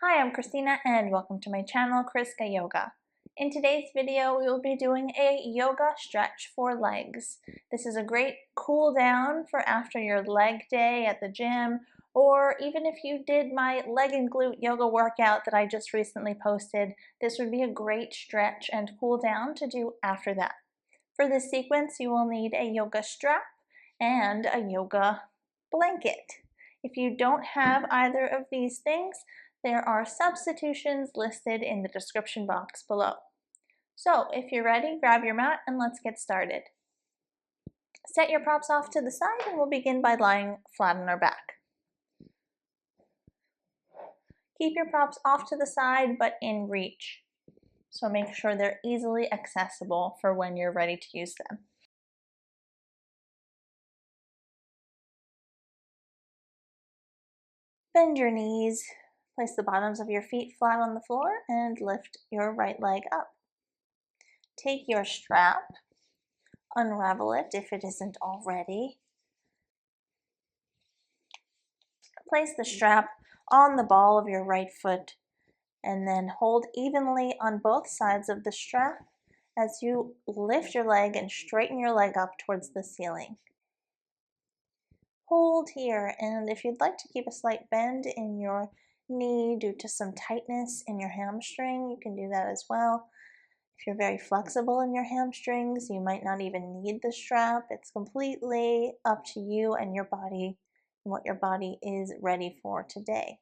Hi, I'm Christina and welcome to my channel, Chriskayoga. In today's video, we will be doing a yoga stretch for legs. This is a great cool down for after your leg day at the gym, or even if you did my leg and glute yoga workout that I just recently posted, this would be a great stretch and cool down to do after that. For this sequence, you will need a yoga strap and a yoga blanket. If you don't have either of these things, there are substitutions listed in the description box below. So if you're ready, grab your mat and let's get started. Set your props off to the side and we'll begin by lying flat on our back. Keep your props off to the side but in reach. So make sure they're easily accessible for when you're ready to use them. Bend your knees, place the bottoms of your feet flat on the floor, and lift your right leg up. Take your strap, unravel it if it isn't already. Place the strap on the ball of your right foot, and then hold evenly on both sides of the strap as you lift your leg and straighten your leg up towards the ceiling. Hold here, and if you'd like to keep a slight bend in your knee due to some tightness in your hamstring, you can do that as well. If you're very flexible in your hamstrings, you might not even need the strap. It's completely up to you and your body and what your body is ready for today.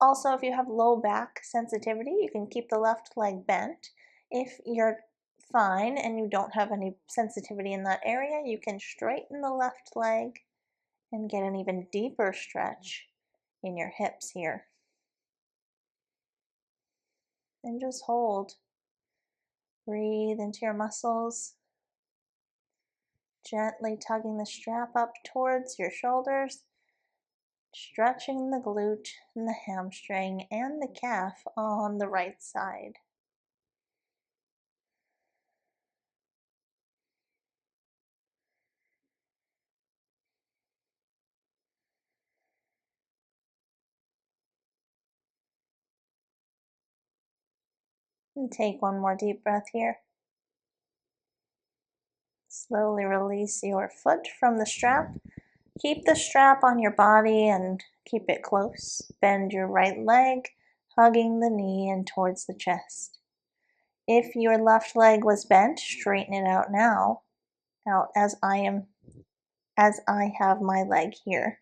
Also, if you have low back sensitivity, you can keep the left leg bent. If you're fine and you don't have any sensitivity in that area, you can straighten the left leg and get an even deeper stretch in your hips here. And just hold. Breathe into your muscles, gently tugging the strap up towards your shoulders, stretching the glute and the hamstring and the calf on the right side. And take one more deep breath here. Slowly release your foot from the strap. Keep the strap on your body and keep it close. Bend your right leg, hugging the knee and towards the chest. If your left leg was bent, straighten it out now, out as I have my leg here.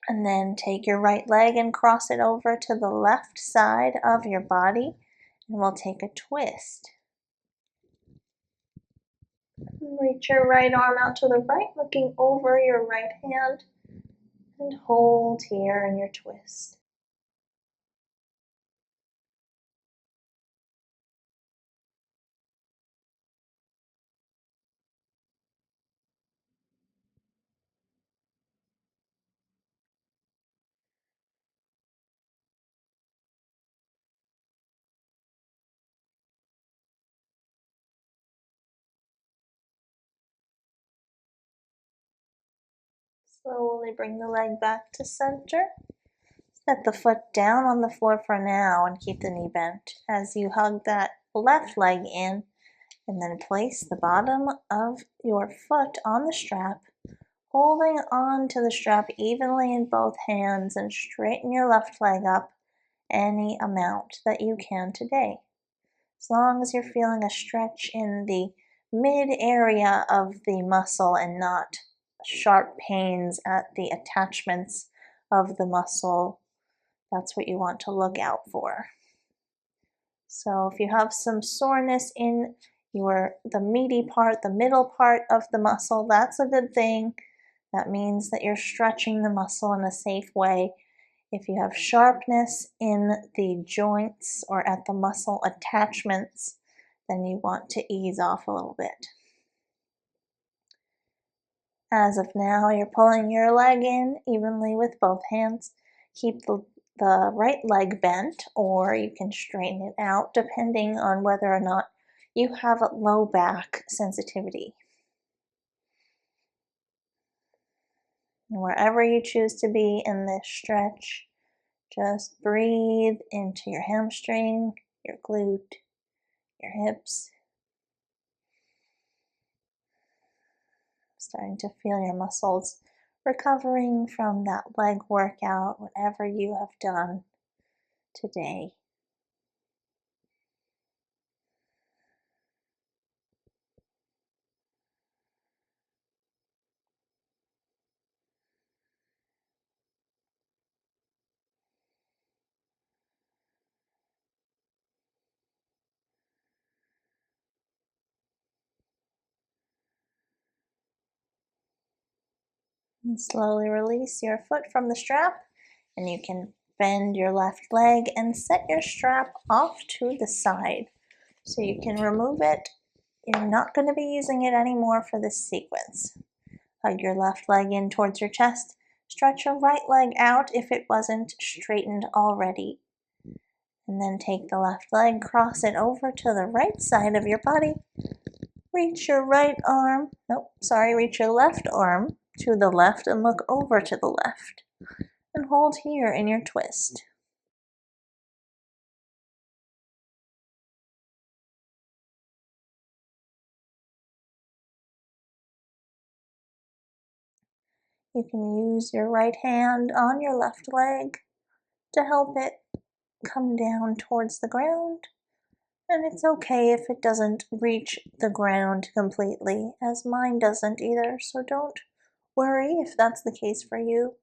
And then take your right leg and cross it over to the left side of your body, and we'll take a twist. Reach your right arm out to the right, looking over your right hand, and hold here in your twist. Slowly bring the leg back to center. Set the foot down on the floor for now and keep the knee bent as you hug that left leg in, and then place the bottom of your foot on the strap, holding on to the strap evenly in both hands, and straighten your left leg up any amount that you can today. As long as you're feeling a stretch in the mid area of the muscle and not sharp pains at the attachments of the muscle, that's what you want to look out for. So if you have some soreness in the meaty part, the middle part of the muscle, that's a good thing. That means that you're stretching the muscle in a safe way. If you have sharpness in the joints or at the muscle attachments, then you want to ease off a little bit. As of now, you're pulling your leg in evenly with both hands. Keep the right leg bent, or you can straighten it out depending on whether or not you have a low back sensitivity. And wherever you choose to be in this stretch, just breathe into your hamstring, your glute, your hips. Starting to feel your muscles recovering from that leg workout, whatever you have done today. And slowly release your foot from the strap, and you can bend your left leg and set your strap off to the side. So you can remove it. You're not going to be using it anymore for this sequence. Hug your left leg in towards your chest. Stretch your right leg out if it wasn't straightened already. And then take the left leg, cross it over to the right side of your body. Reach your reach your left arm to the left and look over to the left. And hold here in your twist. You can use your right hand on your left leg to help it come down towards the ground. And it's okay if it doesn't reach the ground completely, as mine doesn't either, so don't worry if that's the case for you.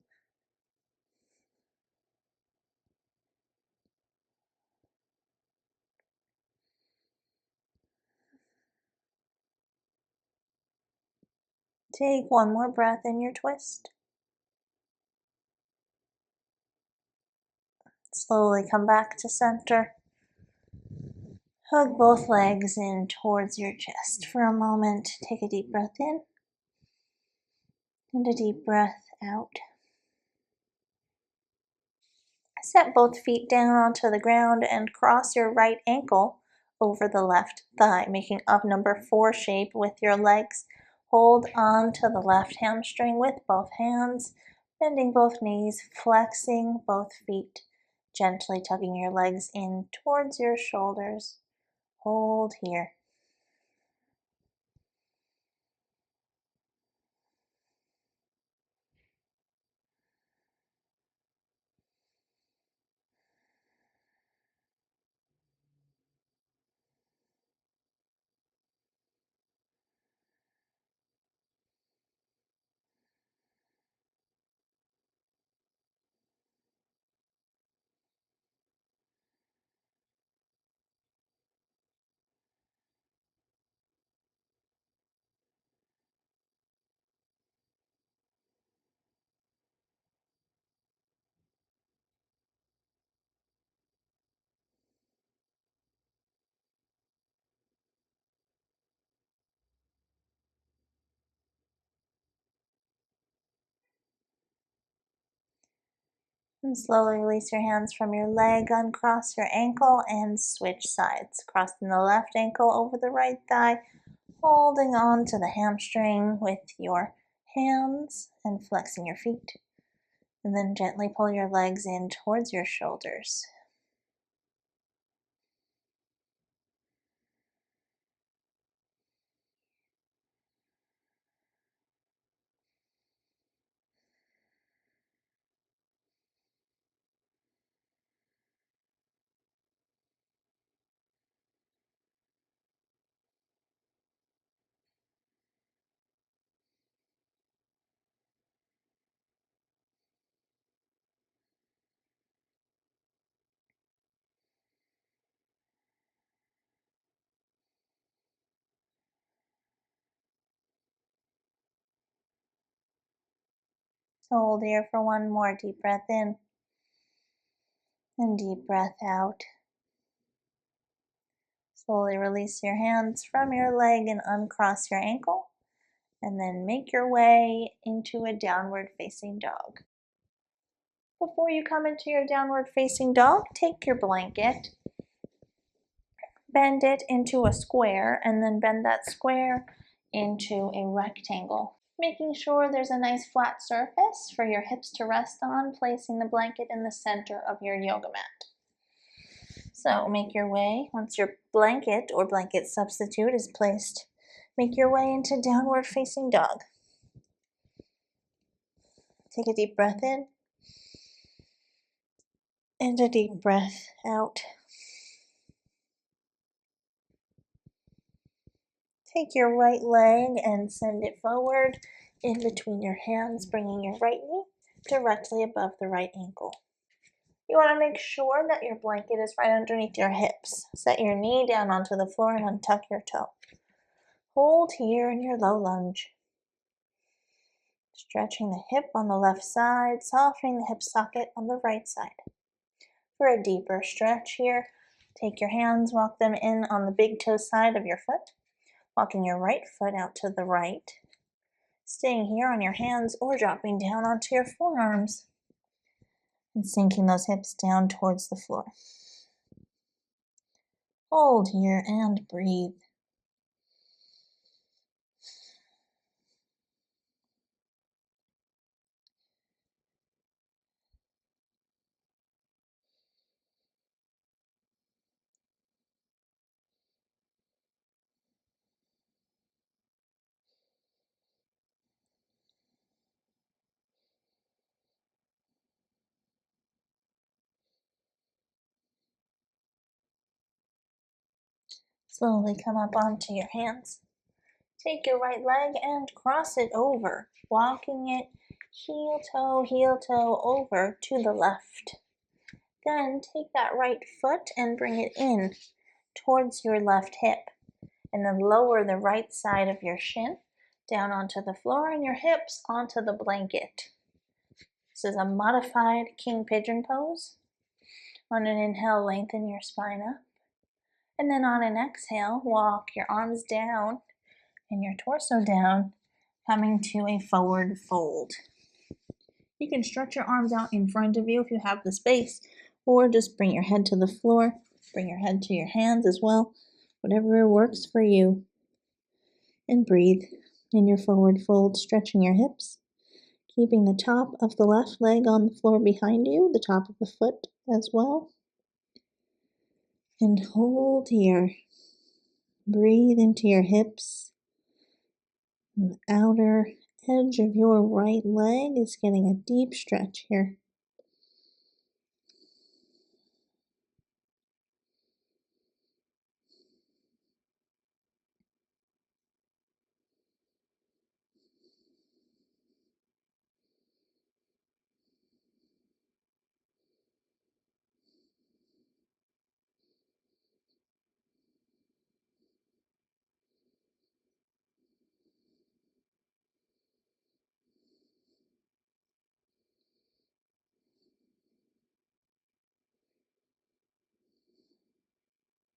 Take one more breath in your twist. Slowly come back to center. Hug both legs in towards your chest for a moment. Take a deep breath in and a deep breath out. Set both feet down onto the ground and cross your right ankle over the left thigh, making a number 4 shape with your legs. Hold on to the left hamstring with both hands, bending both knees, flexing both feet, gently tugging your legs in towards your shoulders. Hold here. And slowly release your hands from your leg, uncross your ankle, and switch sides. Crossing the left ankle over the right thigh, holding on to the hamstring with your hands and flexing your feet. And then gently pull your legs in towards your shoulders. So hold here for one more deep breath in and deep breath out. Slowly release your hands from your leg and uncross your ankle, and then make your way into a downward facing dog. Before you come into your downward facing dog, take your blanket, bend it into a square, and then bend that square into a rectangle. Making sure there's a nice flat surface for your hips to rest on, placing the blanket in the center of your yoga mat. So make your way, once your blanket or blanket substitute is placed, make your way into downward facing dog. Take a deep breath in and a deep breath out. Take your right leg and send it forward in between your hands, bringing your right knee directly above the right ankle. You want to make sure that your blanket is right underneath your hips. Set your knee down onto the floor and untuck your toe. Hold here in your low lunge. Stretching the hip on the left side, softening the hip socket on the right side. For a deeper stretch here, take your hands, walk them in on the big toe side of your foot, walking your right foot out to the right, staying here on your hands or dropping down onto your forearms and sinking those hips down towards the floor. Hold here and breathe. Slowly come up onto your hands. Take your right leg and cross it over, walking it heel toe over to the left. Then take that right foot and bring it in towards your left hip, and then lower the right side of your shin down onto the floor and your hips onto the blanket. This is a modified king pigeon pose. On an inhale, lengthen your spine up, and then on an exhale, walk your arms down and your torso down, coming to a forward fold. You can stretch your arms out in front of you if you have the space, or just bring your head to the floor, bring your head to your hands as well, whatever works for you. And breathe in your forward fold, stretching your hips, keeping the top of the left leg on the floor behind you, the top of the foot as well. And hold here. Breathe into your hips. The outer edge of your right leg is getting a deep stretch here.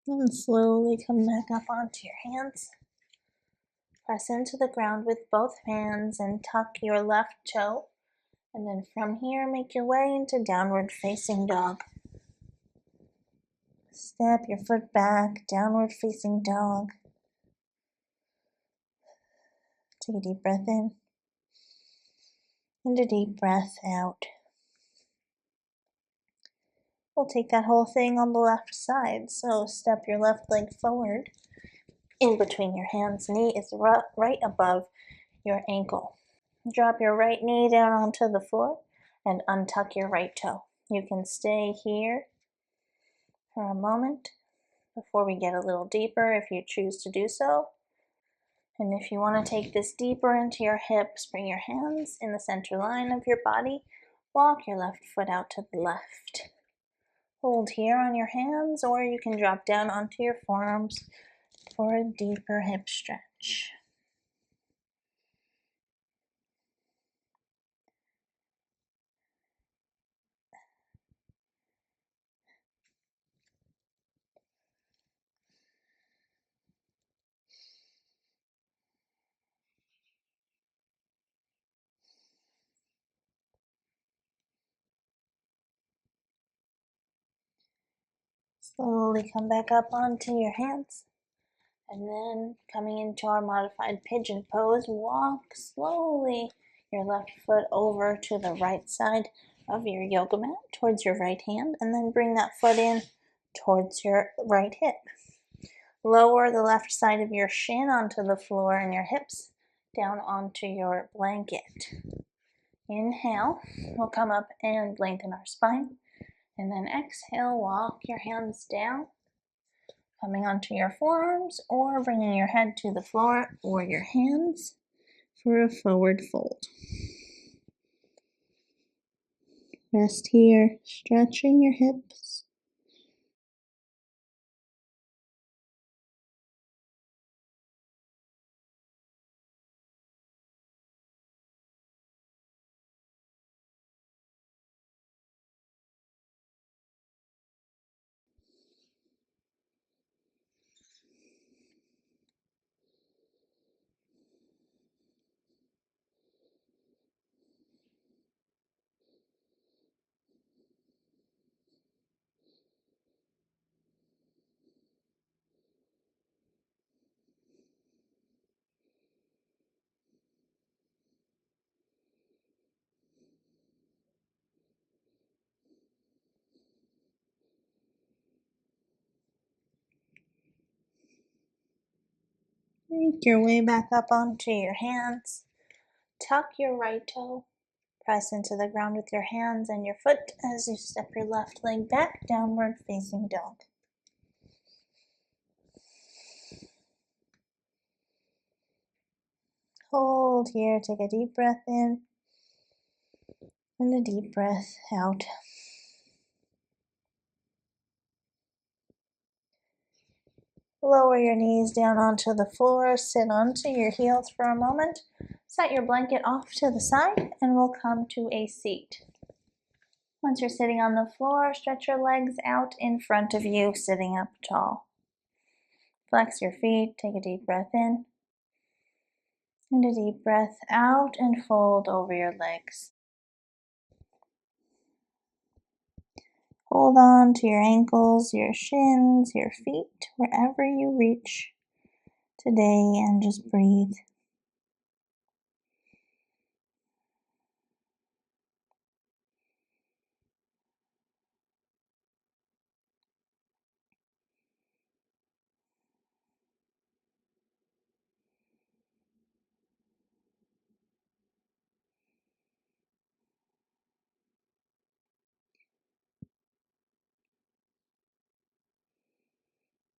And slowly come back up onto your hands. Press into the ground with both hands and tuck your left toe. And then from here, make your way into downward facing dog. Step your foot back, downward facing dog. Take a deep breath in and a deep breath out. We'll take that whole thing on the left side. So step your left leg forward. In between your hands, knee is right above your ankle. Drop your right knee down onto the floor and untuck your right toe. You can stay here for a moment before we get a little deeper if you choose to do so. And if you want to take this deeper into your hips, bring your hands in the center line of your body. Walk your left foot out to the left. Hold here on your hands, or you can drop down onto your forearms for a deeper hip stretch. Slowly come back up onto your hands. And then coming into our modified pigeon pose, walk slowly your left foot over to the right side of your yoga mat towards your right hand, and then bring that foot in towards your right hip. Lower the left side of your shin onto the floor and your hips down onto your blanket. Inhale, we'll come up and lengthen our spine, and then exhale, walk your hands down, coming onto your forearms or bringing your head to the floor or your hands for a forward fold. Rest here, stretching your hips. Make your way back up onto your hands. Tuck your right toe. Press into the ground with your hands and your foot as you step your left leg back, downward facing dog. Hold here, take a deep breath in and a deep breath out. Lower your knees down onto the floor, sit onto your heels for a moment, set your blanket off to the side, and we'll come to a seat. Once you're sitting on the floor, stretch your legs out in front of you, sitting up tall. Flex your feet, take a deep breath in, and a deep breath out, and fold over your legs. Hold on to your ankles, your shins, your feet, wherever you reach today, and just breathe.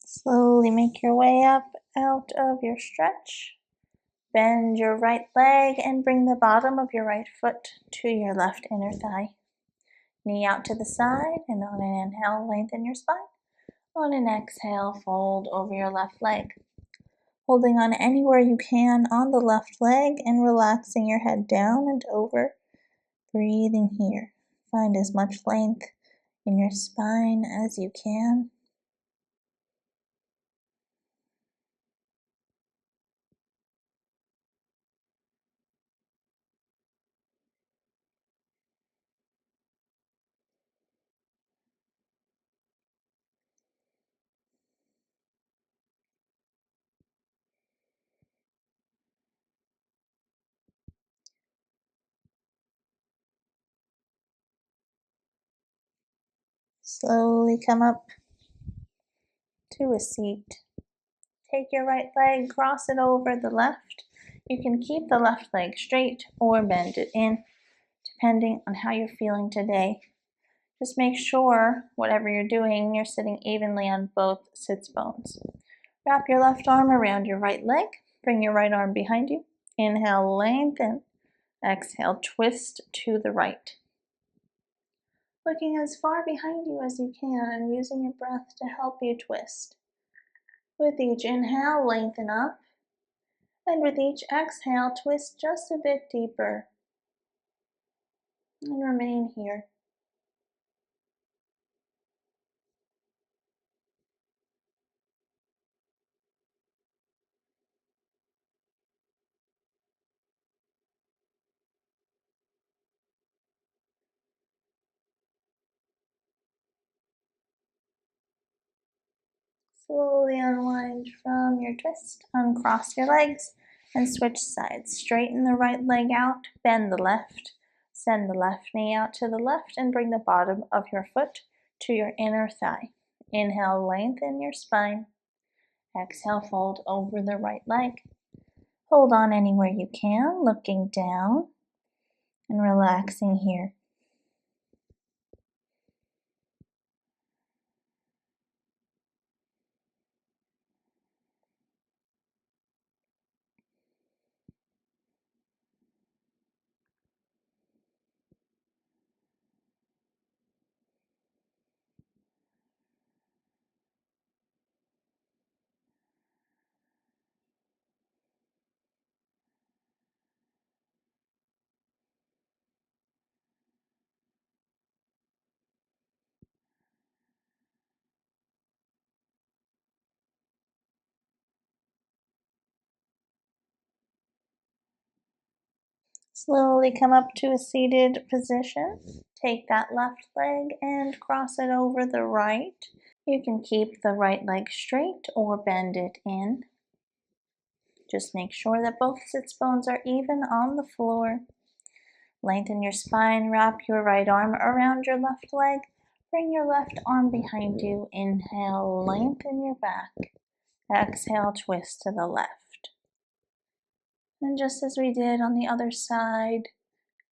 Slowly make your way up out of your stretch. Bend your right leg and bring the bottom of your right foot to your left inner thigh. Knee out to the side, and on an inhale, lengthen your spine. On an exhale, fold over your left leg. Holding on anywhere you can on the left leg and relaxing your head down and over. Breathing here. Find as much length in your spine as you can. Slowly come up to a seat. Take your right leg, cross it over the left. You can keep the left leg straight or bend it in, depending on how you're feeling today. Just make sure, whatever you're doing, you're sitting evenly on both sits bones. Wrap your left arm around your right leg. Bring your right arm behind you. Inhale, lengthen. Exhale, twist to the right. Looking as far behind you as you can and using your breath to help you twist. With each inhale, lengthen up. And with each exhale, twist just a bit deeper. And remain here. Slowly unwind from your twist, uncross your legs, and switch sides. Straighten the right leg out, bend the left, send the left knee out to the left, and bring the bottom of your foot to your inner thigh. Inhale, lengthen your spine. Exhale, fold over the right leg. Hold on anywhere you can, looking down and relaxing here. Slowly come up to a seated position. Take that left leg and cross it over the right. You can keep the right leg straight or bend it in. Just make sure that both sits bones are even on the floor. Lengthen your spine, wrap your right arm around your left leg. Bring your left arm behind you. Inhale, lengthen your back. Exhale, twist to the left. And just as we did on the other side,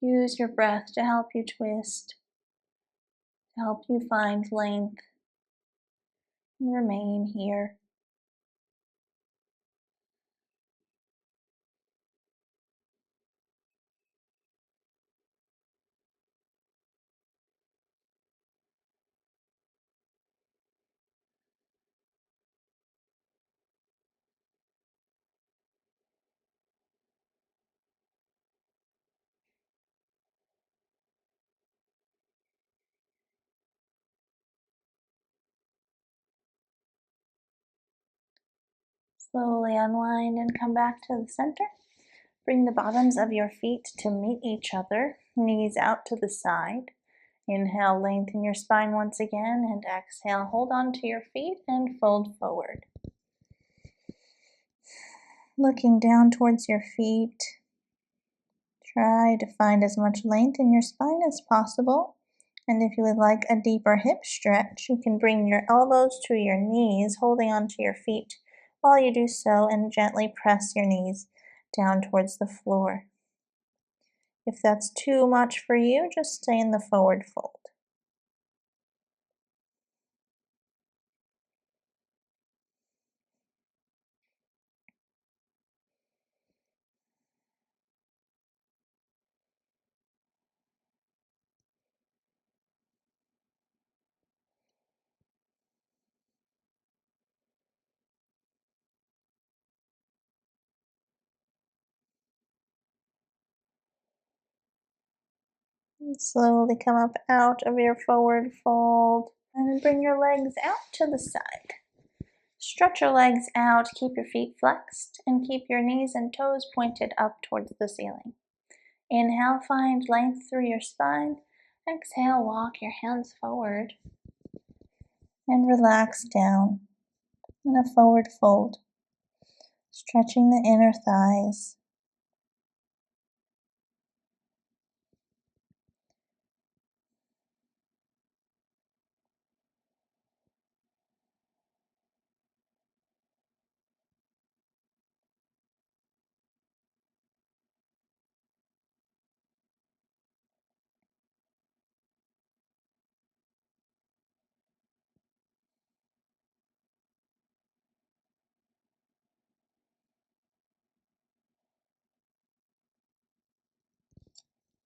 use your breath to help you twist, to help you find length, and remain here. Slowly unwind and come back to the center. Bring the bottoms of your feet to meet each other, knees out to the side. Inhale, lengthen your spine once again, and exhale, hold on to your feet and fold forward. Looking down towards your feet, try to find as much length in your spine as possible. And if you would like a deeper hip stretch, you can bring your elbows to your knees, holding onto your feet while you do so, and gently press your knees down towards the floor. If that's too much for you, just stay in the forward fold. And slowly come up out of your forward fold and bring your legs out to the side. Stretch your legs out, keep your feet flexed, and keep your knees and toes pointed up towards the ceiling. Inhale, find length through your spine. Exhale, walk your hands forward and relax down in a forward fold, stretching the inner thighs.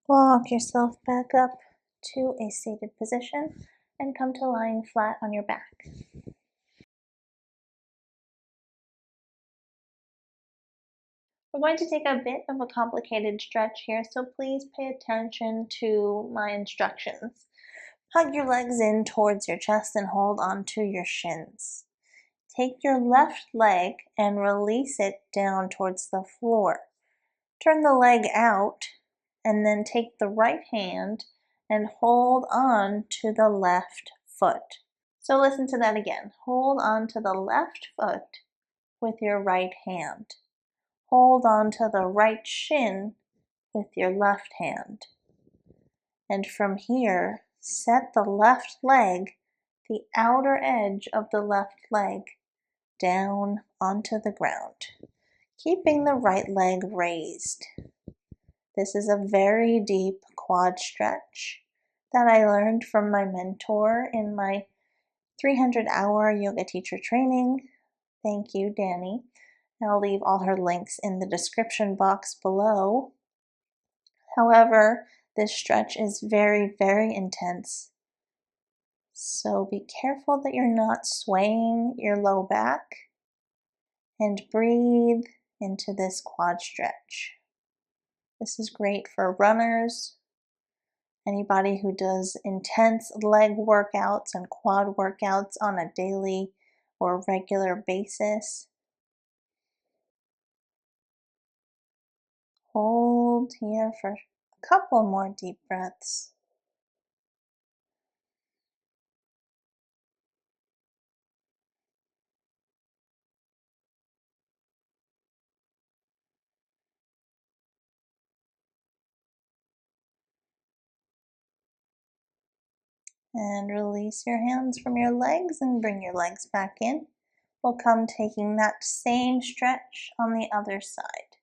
Walk yourself back up to a seated position and come to lying flat on your back. We're going to take a bit of a complicated stretch here, so please pay attention to my instructions. Hug your legs in towards your chest and hold onto your shins. Take your left leg and release it down towards the floor. Turn the leg out and then take the right hand and hold on to the left foot. So listen to that again. Hold on to the left foot with your right hand. Hold on to the right shin with your left hand. And from here, set the left leg, the outer edge of the left leg, down onto the ground, keeping the right leg raised. This is a very deep quad stretch that I learned from my mentor in my 300-hour yoga teacher training. Thank you, Danny. I'll leave all her links in the description box below. However, this stretch is very, very intense. So be careful that you're not swaying your low back, and breathe into this quad stretch. This is great for runners, anybody who does intense leg workouts and quad workouts on a daily or regular basis. Hold here for a couple more deep breaths. And release your hands from your legs and bring your legs back in. We'll come taking that same stretch on the other side.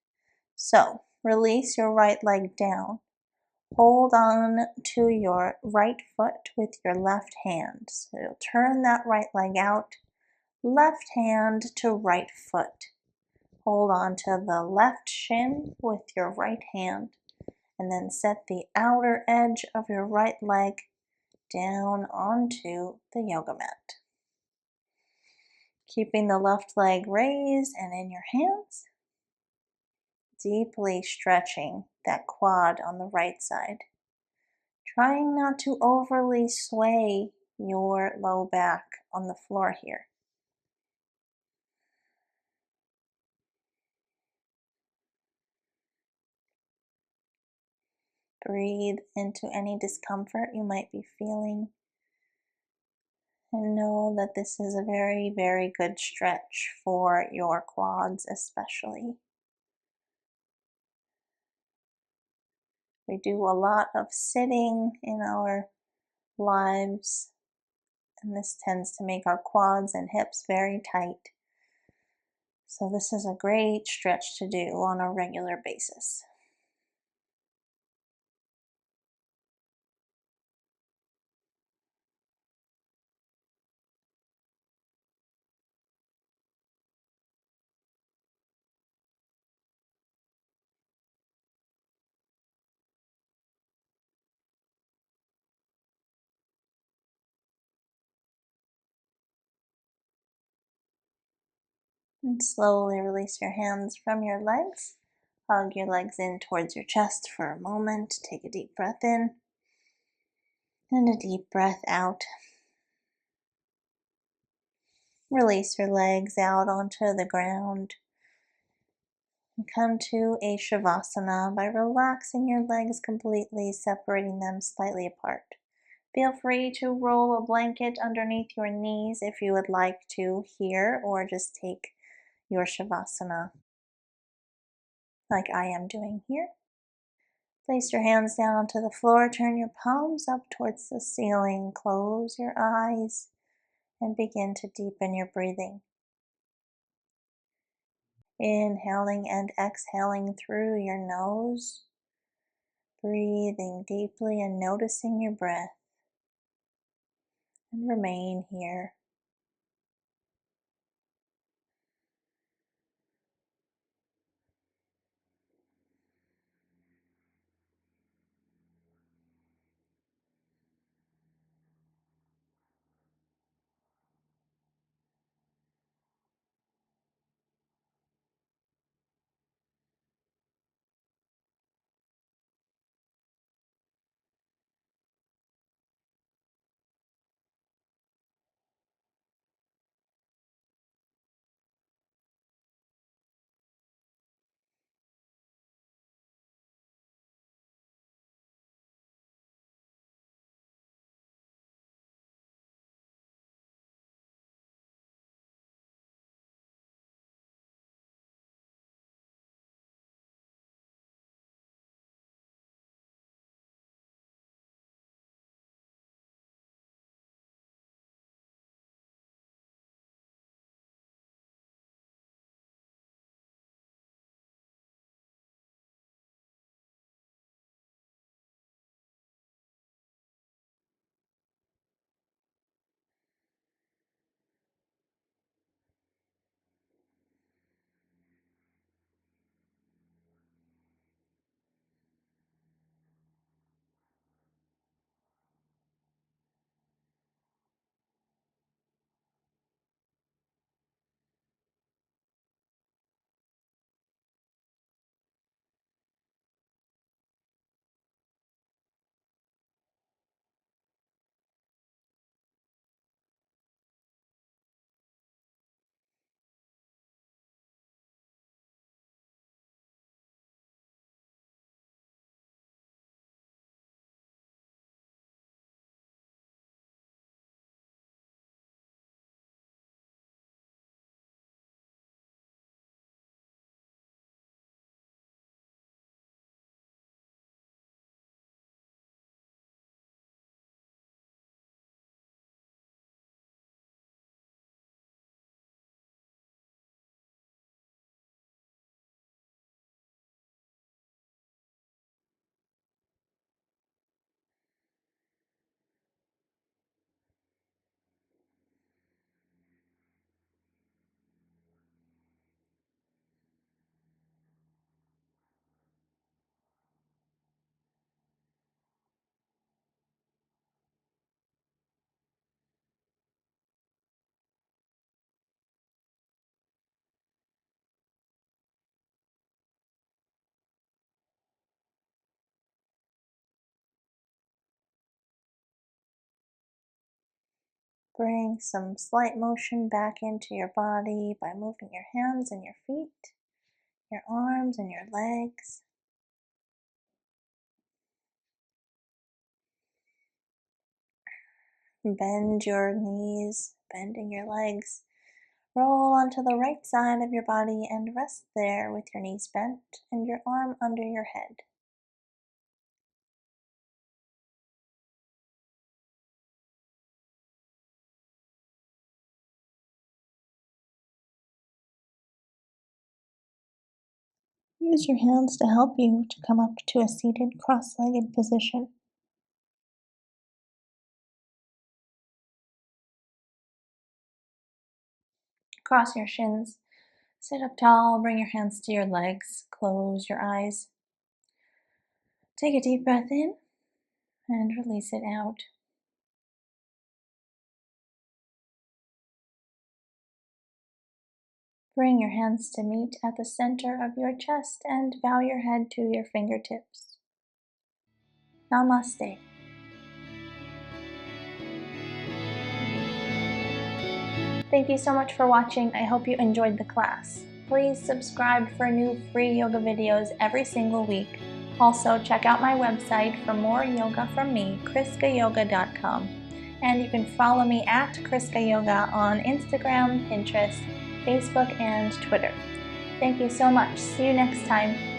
So release your right leg down. Hold on to your right foot with your left hand. So you'll turn that right leg out, left hand to right foot. Hold on to the left shin with your right hand, and then set the outer edge of your right leg down onto the yoga mat. Keeping the left leg raised and in your hands, deeply stretching that quad on the right side. Trying not to overly sway your low back on the floor here. Breathe into any discomfort you might be feeling, and know that this is a very, very good stretch for your quads especially. We do a lot of sitting in our lives, and this tends to make our quads and hips very tight. So this is a great stretch to do on a regular basis. And slowly release your hands from your legs. Hug your legs in towards your chest for a moment. Take a deep breath in and a deep breath out. Release your legs out onto the ground. And come to a Shavasana by relaxing your legs completely, separating them slightly apart. Feel free to roll a blanket underneath your knees if you would like to here, or just take your Shavasana like I am doing here. Place your hands down onto the floor, turn your palms up towards the ceiling, close your eyes, and begin to deepen your breathing. Inhaling and exhaling through your nose, breathing deeply and noticing your breath, and remain here. Bring some slight motion back into your body by moving your hands and your feet, your arms and your legs. Bend your knees, bending your legs. Roll onto the right side of your body and rest there with your knees bent and your arm under your head. Use your hands to help you to come up to a seated cross-legged position. Cross your shins. Sit up tall, bring your hands to your legs, close your eyes. Take a deep breath in and release it out. Bring your hands to meet at the center of your chest and bow your head to your fingertips. Namaste. Thank you so much for watching. I hope you enjoyed the class. Please subscribe for new free yoga videos every single week. Also, check out my website for more yoga from me, chriskayoga.com. And you can follow me at chriskayoga on Instagram, Pinterest, Facebook, and Twitter. Thank you so much. See you next time.